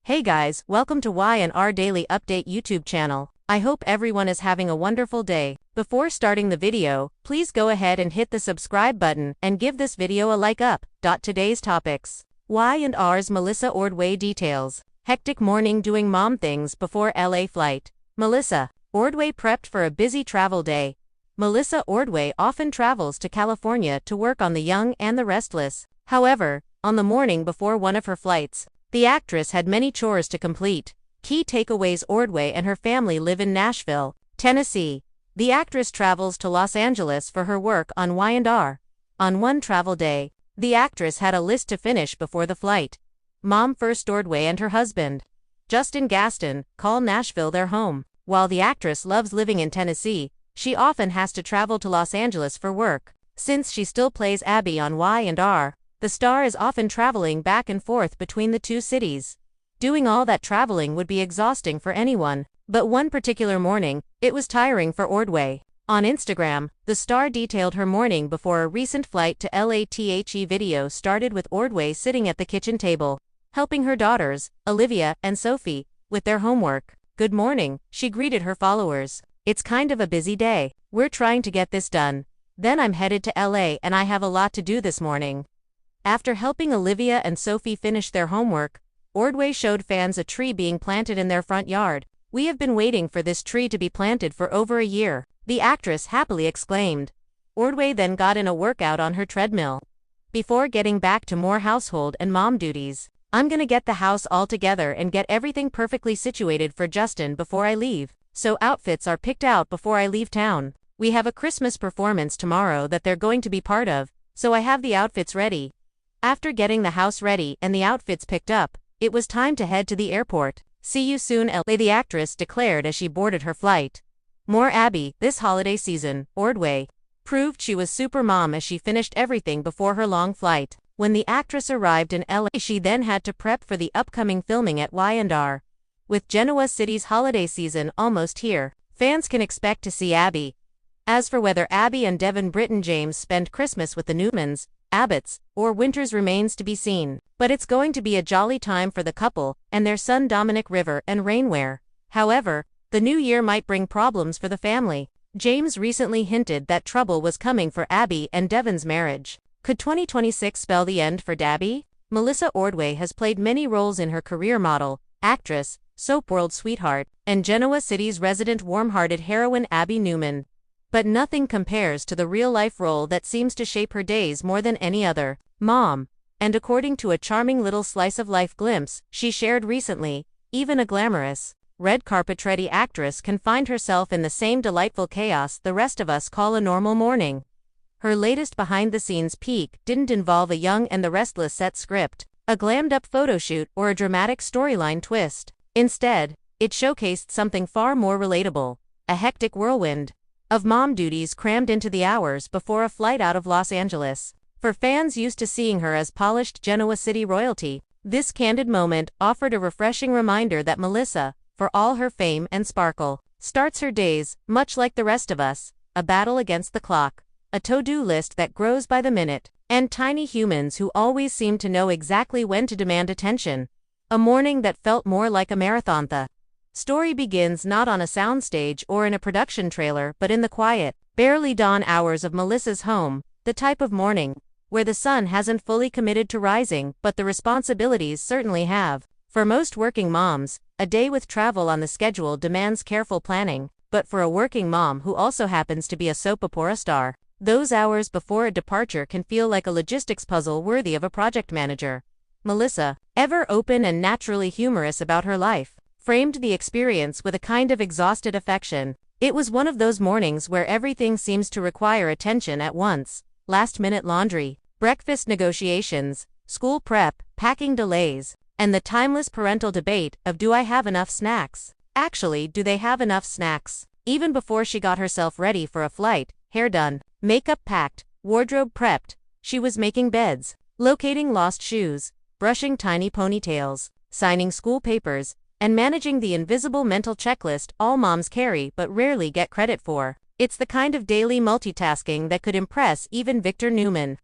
Hey guys, welcome to Y&R Daily Update YouTube channel. I hope everyone is having a wonderful day. Before starting the video, please go ahead and hit the subscribe button and give this video a like up. Today's topics. Y&R's Melissa Ordway details. Hectic morning doing mom things before LA flight. Melissa Ordway prepped for a busy travel day. Melissa Ordway often travels to California to work on The Young and the Restless. However, on the morning before one of her flights, the actress had many chores to complete. Key takeaways: Ordway and her family live in Nashville, Tennessee. The actress travels to Los Angeles for her work on Y&R. On one travel day, the actress had a list to finish before the flight. Mom first. Ordway and her husband, Justin Gaston, call Nashville their home. While the actress loves living in Tennessee, she often has to travel to Los Angeles for work. Since she still plays Abby on Y&R, the star is often traveling back and forth between the two cities. Doing all that traveling would be exhausting for anyone, but one particular morning, it was tiring for Ordway. On Instagram, the star detailed her morning before a recent flight to LA. The video started with Ordway sitting at the kitchen table, helping her daughters, Olivia and Sophie, with their homework. "Good morning," she greeted her followers. "It's kind of a busy day. We're trying to get this done. Then I'm headed to LA and I have a lot to do this morning." After helping Olivia and Sophie finish their homework, Ordway showed fans a tree being planted in their front yard. "We have been waiting for this tree to be planted for over a year," the actress happily exclaimed. Ordway then got in a workout on her treadmill before getting back to more household and mom duties. "I'm gonna get the house all together and get everything perfectly situated for Justin before I leave, so outfits are picked out before I leave town. We have a Christmas performance tomorrow that they're going to be part of, so I have the outfits ready." After getting the house ready and the outfits picked up, it was time to head to the airport. "See you soon, LA," the actress declared as she boarded her flight. More Abby this holiday season. Ordway proved she was super mom as she finished everything before her long flight. When the actress arrived in LA, she then had to prep for the upcoming filming at Y&R. With Genoa City's holiday season almost here, fans can expect to see Abby. As for whether Abby and Devin Britton James spend Christmas with the Newmans, Abbotts, or Winters remains to be seen. But it's going to be a jolly time for the couple and their son Dominic River and Rainwear. However, the new year might bring problems for the family. James recently hinted that trouble was coming for Abby and Devin's marriage. Could 2026 spell the end for Dabby? Melissa Ordway has played many roles in her career: model, actress, soap world sweetheart, and Genoa City's resident warm-hearted heroine Abby Newman. But nothing compares to the real-life role that seems to shape her days more than any other: mom. And according to a charming little slice-of-life glimpse she shared recently, even a glamorous, red carpet-ready actress can find herself in the same delightful chaos the rest of us call a normal morning. Her latest behind-the-scenes peek didn't involve a Young and the Restless set script, a glammed-up photoshoot, or a dramatic storyline twist. Instead, it showcased something far more relatable: a hectic whirlwind of mom duties crammed into the hours before a flight out of Los Angeles. For fans used to seeing her as polished Genoa City royalty, this candid moment offered a refreshing reminder that Melissa, for all her fame and sparkle, starts her days, much like the rest of us, a battle against the clock, a to-do list that grows by the minute, and tiny humans who always seem to know exactly when to demand attention. A morning that felt more like a marathon. The story begins not on a soundstage or in a production trailer but in the quiet, barely dawn hours of Melissa's home, the type of morning where the sun hasn't fully committed to rising but the responsibilities certainly have. For most working moms, a day with travel on the schedule demands careful planning, but for a working mom who also happens to be a soap opera star, those hours before a departure can feel like a logistics puzzle worthy of a project manager. Melissa, ever open and naturally humorous about her life, framed the experience with a kind of exhausted affection. "It was one of those mornings where everything seems to require attention at once: last-minute laundry, breakfast negotiations, school prep, packing delays, and the timeless parental debate of do I have enough snacks? Actually, do they have enough snacks?" Even before she got herself ready for a flight, hair done, makeup packed, wardrobe prepped, she was making beds, locating lost shoes, brushing tiny ponytails, signing school papers, and managing the invisible mental checklist all moms carry but rarely get credit for. It's the kind of daily multitasking that could impress even Victor Newman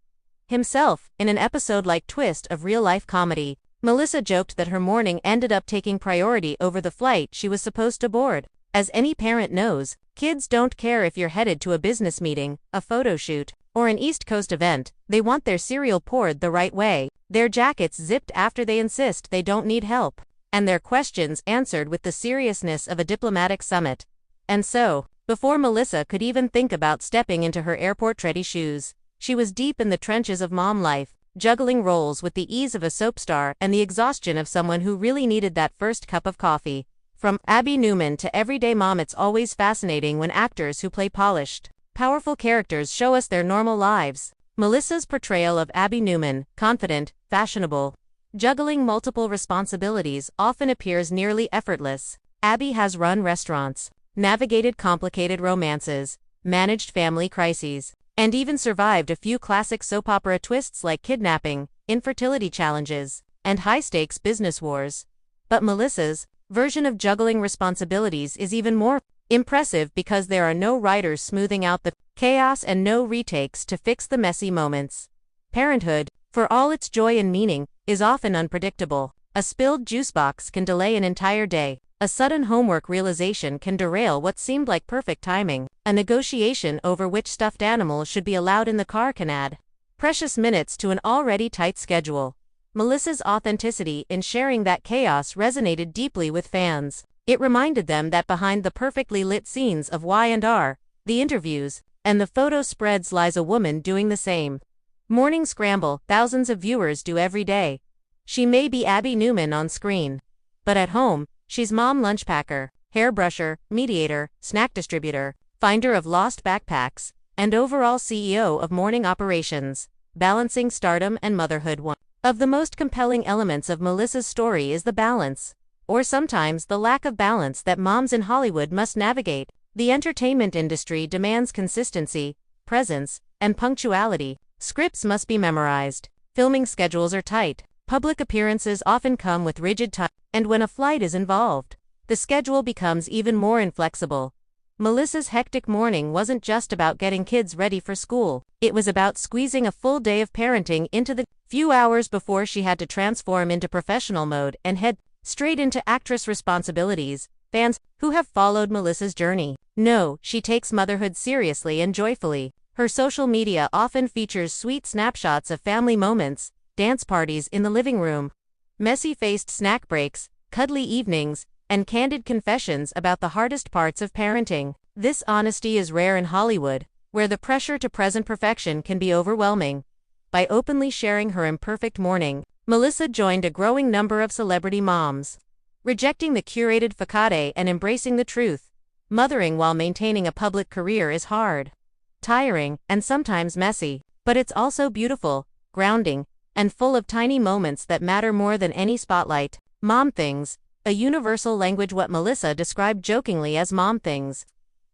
himself in an episode like twist of real-life comedy. Melissa joked that her morning ended up taking priority over the flight she was supposed to board. As any parent knows, kids don't care if you're headed to a business meeting, a photo shoot, or an East Coast event. They want their cereal poured the right way, their jackets zipped after they insist they don't need help, and their questions answered with the seriousness of a diplomatic summit. And so, before Melissa could even think about stepping into her airport-ready shoes, she was deep in the trenches of mom life, juggling roles with the ease of a soap star and the exhaustion of someone who really needed that first cup of coffee. From Abby Newman to everyday mom, it's always fascinating when actors who play polished, powerful characters show us their normal lives. Melissa's portrayal of Abby Newman, confident, fashionable, juggling multiple responsibilities, often appears nearly effortless. Abby has run restaurants, navigated complicated romances, managed family crises, and even survived a few classic soap opera twists like kidnapping, infertility challenges, and high-stakes business wars. But Melissa's version of juggling responsibilities is even more impressive because there are no writers smoothing out the chaos and no retakes to fix the messy moments. Parenthood, for all its joy and meaning, is often unpredictable. A spilled juice box can delay an entire day. A sudden homework realization can derail what seemed like perfect timing. A negotiation over which stuffed animal should be allowed in the car can add precious minutes to an already tight schedule. Melissa's authenticity in sharing that chaos resonated deeply with fans. It reminded them that behind the perfectly lit scenes of Y&R, the interviews, and the photo spreads lies a woman doing the same morning scramble thousands of viewers do every day. She may be Abby Newman on screen, but at home, she's mom lunchpacker, hairbrusher, mediator, snack distributor, finder of lost backpacks, and overall CEO of morning operations, balancing stardom and motherhood. One of the most compelling elements of Melissa's story is the balance, or sometimes the lack of balance, that moms in Hollywood must navigate. The entertainment industry demands consistency, presence, and punctuality. Scripts must be memorized. Filming schedules are tight. Public appearances often come with rigid time, and when a flight is involved, the schedule becomes even more inflexible. Melissa's hectic morning wasn't just about getting kids ready for school. It was about squeezing a full day of parenting into the few hours before she had to transform into professional mode and head straight into actress responsibilities. Fans who have followed Melissa's journey know she takes motherhood seriously and joyfully. Her social media often features sweet snapshots of family moments, dance parties in the living room, messy-faced snack breaks, cuddly evenings, and candid confessions about the hardest parts of parenting. This honesty is rare in Hollywood, where the pressure to present perfection can be overwhelming. By openly sharing her imperfect morning, Melissa joined a growing number of celebrity moms, rejecting the curated facade and embracing the truth. Mothering while maintaining a public career is hard, tiring, and sometimes messy, but it's also beautiful, grounding, and full of tiny moments that matter more than any spotlight. Mom things, a universal language. What Melissa described jokingly as mom things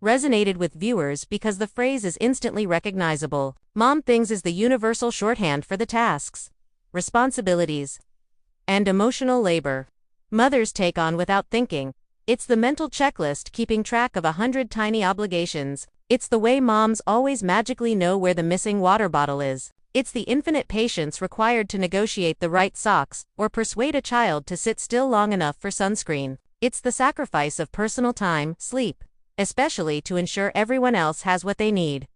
resonated with viewers because the phrase is instantly recognizable. Mom things is the universal shorthand for the tasks, responsibilities, and emotional labor mothers take on without thinking. It's the mental checklist keeping track of 100 tiny obligations. It's the way moms always magically know where the missing water bottle is. It's the infinite patience required to negotiate the right socks or persuade a child to sit still long enough for sunscreen. It's the sacrifice of personal time, sleep, especially to ensure everyone else has what they need.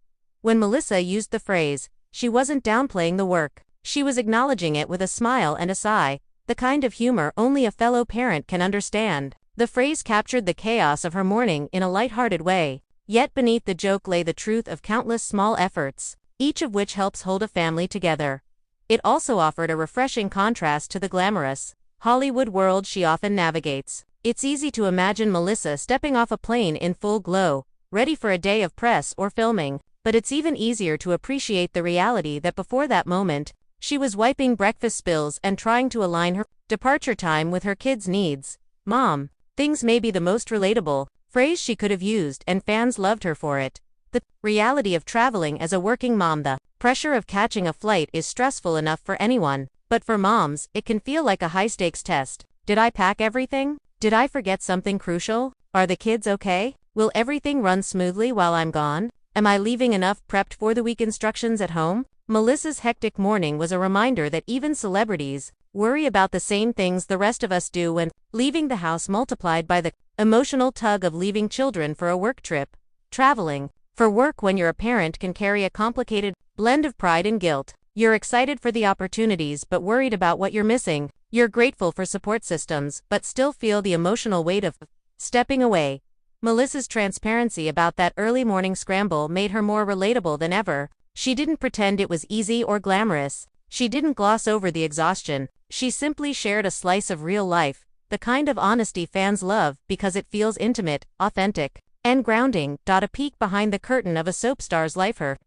When Melissa used the phrase, she wasn't downplaying the work. She was acknowledging it with a smile and a sigh, the kind of humor only a fellow parent can understand. The phrase captured the chaos of her morning in a lighthearted way, yet beneath the joke lay the truth of countless small efforts, each of which helps hold a family together. It also offered a refreshing contrast to the glamorous Hollywood world she often navigates. It's easy to imagine Melissa stepping off a plane in full glow, ready for a day of press or filming, but it's even easier to appreciate the reality that before that moment, she was wiping breakfast spills and trying to align her departure time with her kids' needs. Mom things may be the most relatable phrase she could have used, and fans loved her for it. The reality of traveling as a working mom, the pressure of catching a flight is stressful enough for anyone, but for moms, it can feel like a high-stakes test. Did I pack everything? Did I forget something crucial? Are the kids okay? Will everything run smoothly while I'm gone? Am I leaving enough prepped for the week instructions at home? Melissa's hectic morning was a reminder that even celebrities, worry about the same things the rest of us do when leaving the house, multiplied by the emotional tug of leaving children for a work trip, traveling for work when you're a parent can carry a complicated blend of pride and guilt. You're excited for the opportunities but worried about what you're missing. You're grateful for support systems but still feel the emotional weight of stepping away. Melissa's transparency about that early morning scramble made her more relatable than ever. She didn't pretend it was easy or glamorous. She didn't gloss over the exhaustion. She simply shared a slice of real life, the kind of honesty fans love because it feels intimate, authentic, and grounding. A peek behind the curtain of a soap star's life. Her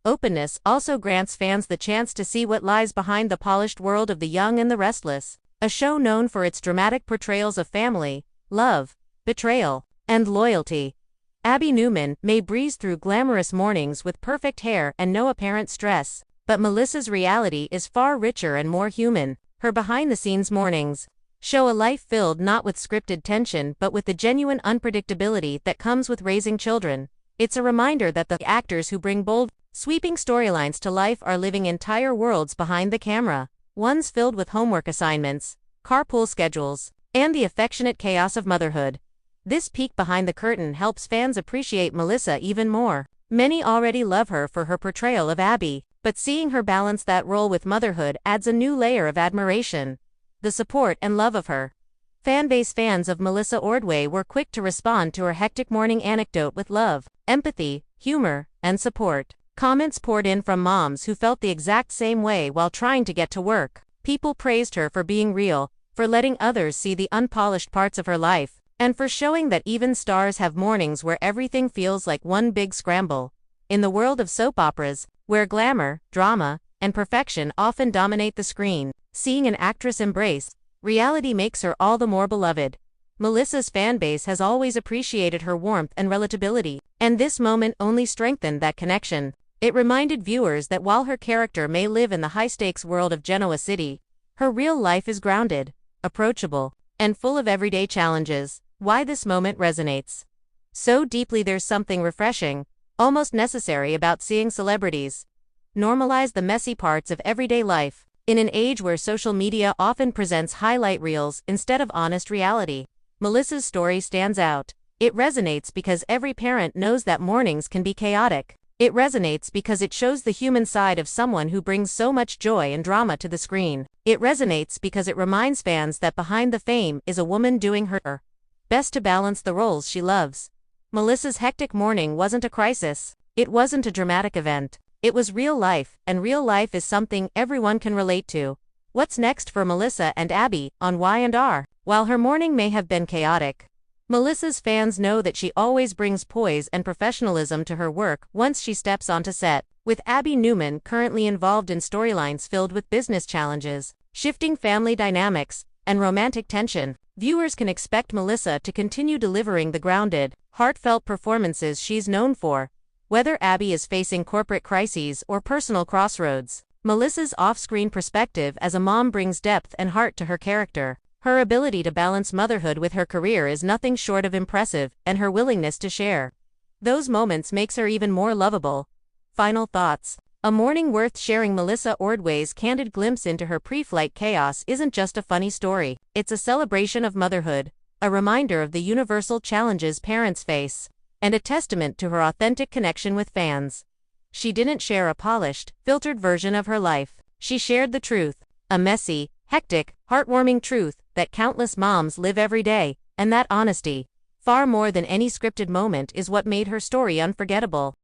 openness also grants fans the chance to see what lies behind the polished world of The Young and the Restless, a show known for its dramatic portrayals of family, love, betrayal, and loyalty. Abby Newman may breeze through glamorous mornings with perfect hair and no apparent stress, but Melissa's reality is far richer and more human. Her behind-the-scenes mornings show a life filled not with scripted tension but with the genuine unpredictability that comes with raising children. It's a reminder that the actors who bring bold, sweeping storylines to life are living entire worlds behind the camera, ones filled with homework assignments, carpool schedules, and the affectionate chaos of motherhood. This peek behind the curtain helps fans appreciate Melissa even more. Many already love her for her portrayal of Abby, but seeing her balance that role with motherhood adds a new layer of admiration. The support and love of her fanbase. Fans of Melissa Ordway were quick to respond to her hectic morning anecdote with love, empathy, humor, and support. Comments poured in from moms who felt the exact same way while trying to get to work. People praised her for being real, for letting others see the unpolished parts of her life, and for showing that even stars have mornings where everything feels like one big scramble. In the world of soap operas, where glamour, drama, and perfection often dominate the screen, seeing an actress embrace reality makes her all the more beloved. Melissa's fanbase has always appreciated her warmth and relatability, and this moment only strengthened that connection. It reminded viewers that while her character may live in the high-stakes world of Genoa City, her real life is grounded, approachable, and full of everyday challenges. Why this moment resonates so deeply? There's something refreshing, almost necessary about seeing celebrities normalize the messy parts of everyday life. In an age where social media often presents highlight reels instead of honest reality, Melissa's story stands out. It resonates because every parent knows that mornings can be chaotic. It resonates because it shows the human side of someone who brings so much joy and drama to the screen. It resonates because it reminds fans that behind the fame is a woman doing her best to balance the roles she loves. Melissa's hectic morning wasn't a crisis. It wasn't a dramatic event. It was real life, and real life is something everyone can relate to. What's next for Melissa and Abby on Y&R? While her morning may have been chaotic, Melissa's fans know that she always brings poise and professionalism to her work once she steps onto set. With Abby Newman currently involved in storylines filled with business challenges, shifting family dynamics, and romantic tension, viewers can expect Melissa to continue delivering the grounded, heartfelt performances she's known for. Whether Abby is facing corporate crises or personal crossroads, Melissa's off-screen perspective as a mom brings depth and heart to her character. Her ability to balance motherhood with her career is nothing short of impressive, and her willingness to share those moments makes her even more lovable. Final thoughts. A morning worth sharing. Melissa Ordway's candid glimpse into her pre-flight chaos isn't just a funny story. It's a celebration of motherhood, a reminder of the universal challenges parents face, and a testament to her authentic connection with fans. She didn't share a polished, filtered version of her life. She shared the truth, a messy, hectic, heartwarming truth that countless moms live every day, and that honesty, far more than any scripted moment, is what made her story unforgettable.